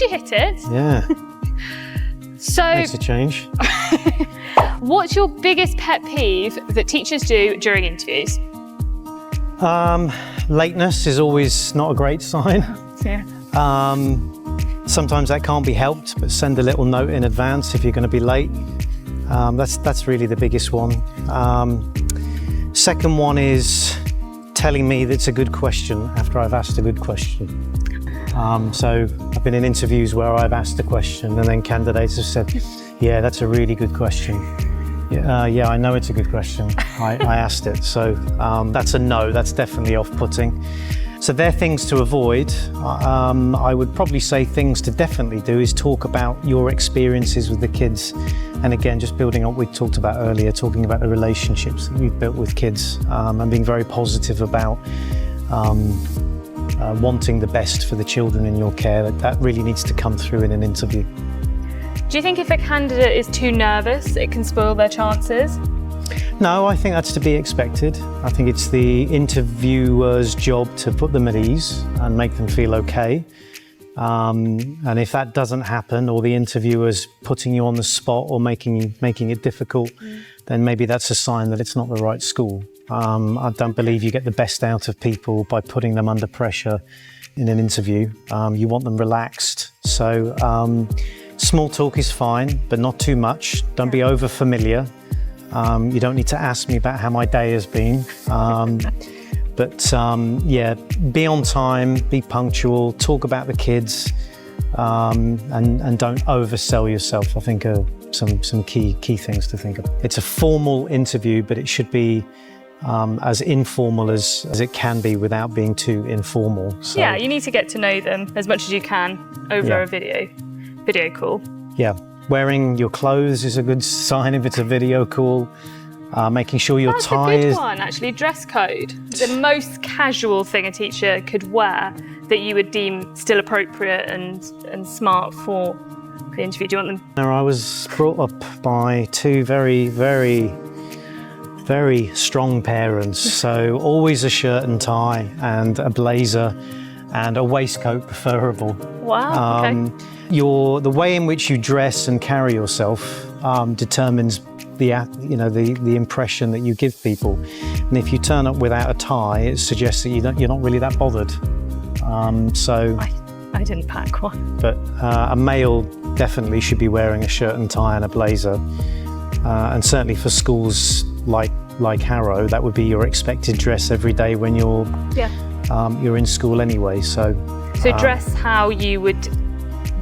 least you hit it. Yeah. So, makes a change. What's your biggest pet peeve that teachers do during interviews? Lateness is always not a great sign. Yeah. Sometimes that can't be helped, but send a little note in advance if you're going to be late. That's really the biggest one. Second one is telling me that's a good question after I've asked a good question. So I've been in interviews where I've asked a question and then candidates have said, yeah, that's a really good question. Yeah, I know it's a good question. I asked it. So that's a no, that's definitely off-putting. So they're things to avoid. I would probably say things to definitely do is talk about your experiences with the kids. And again, just building on what we talked about earlier, talking about the relationships that you've built with kids and being very positive about wanting the best for the children in your care. That really needs to come through in an interview. Do you think if a candidate is too nervous, it can spoil their chances? No, I think that's to be expected. I think it's the interviewer's job to put them at ease and make them feel okay. And if that doesn't happen, or the interviewer's putting you on the spot or making it difficult, then maybe that's a sign that it's not the right school. I don't believe you get the best out of people by putting them under pressure in an interview. You want them relaxed. So small talk is fine, but not too much. Don't be over familiar. You don't need to ask me about how my day has been. Yeah, be on time, be punctual, talk about the kids, and don't oversell yourself, I think are some key things to think of. It's a formal interview, but it should be as informal as it can be without being too informal. So, yeah, you need to get to know them as much as you can over a video call. Yeah, wearing your clothes is a good sign if it's a video call. Making sure your tie is... That's a good one, actually. Dress code. The most casual thing a teacher could wear that you would deem still appropriate and smart for the interview. Do you want them? I was brought up by two very, very, very strong parents. So always a shirt and tie and a blazer and a waistcoat preferable. Wow, okay. The way in which you dress and carry yourself determines the impression that you give people. And if you turn up without a tie, it suggests that you're not really that bothered. I didn't pack one. But a male definitely should be wearing a shirt and tie and a blazer. And certainly for schools like Harrow, that would be your expected dress every day when you're in school anyway. So dress how you would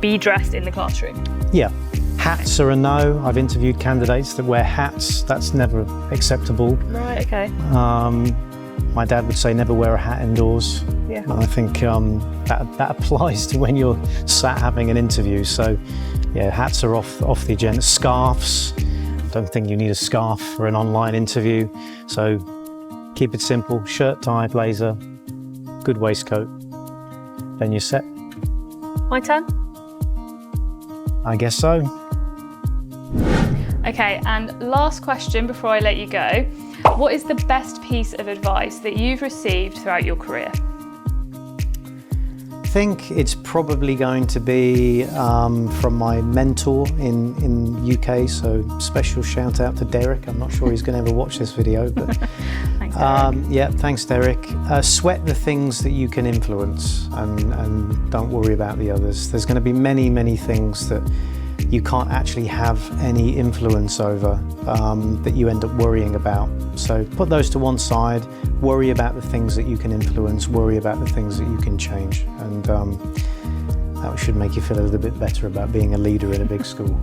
be dressed in the classroom. Yeah. Hats are a no. I've interviewed candidates that wear hats. That's never acceptable. Right, okay. My dad would say never wear a hat indoors. Yeah. And I think that applies to when you're sat having an interview. So yeah, hats are off the agenda. Scarves. Don't think you need a scarf for an online interview. So keep it simple. Shirt, tie, blazer, good waistcoat. Then you're set. My turn? I guess so. Okay, and last question before I let you go. What is the best piece of advice that you've received throughout your career? I think it's probably going to be from my mentor in UK, so special shout out to Derek. I'm not sure he's going to ever watch this video, but Thanks, Derek. Yeah, thanks Derek. Sweat the things that you can influence and don't worry about the others. There's going to be many things that you can't actually have any influence over that you end up worrying about. So put those to one side, worry about the things that you can influence, worry about the things that you can change. And that should make you feel a little bit better about being a leader in a big school.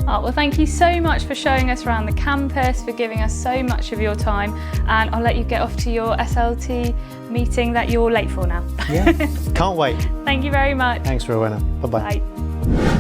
Oh, well, thank you so much for showing us around the campus, for giving us so much of your time, and I'll let you get off to your SLT meeting that you're late for now. Yeah, can't wait. Thank you very much. Thanks, Rowena. Bye-bye. Bye.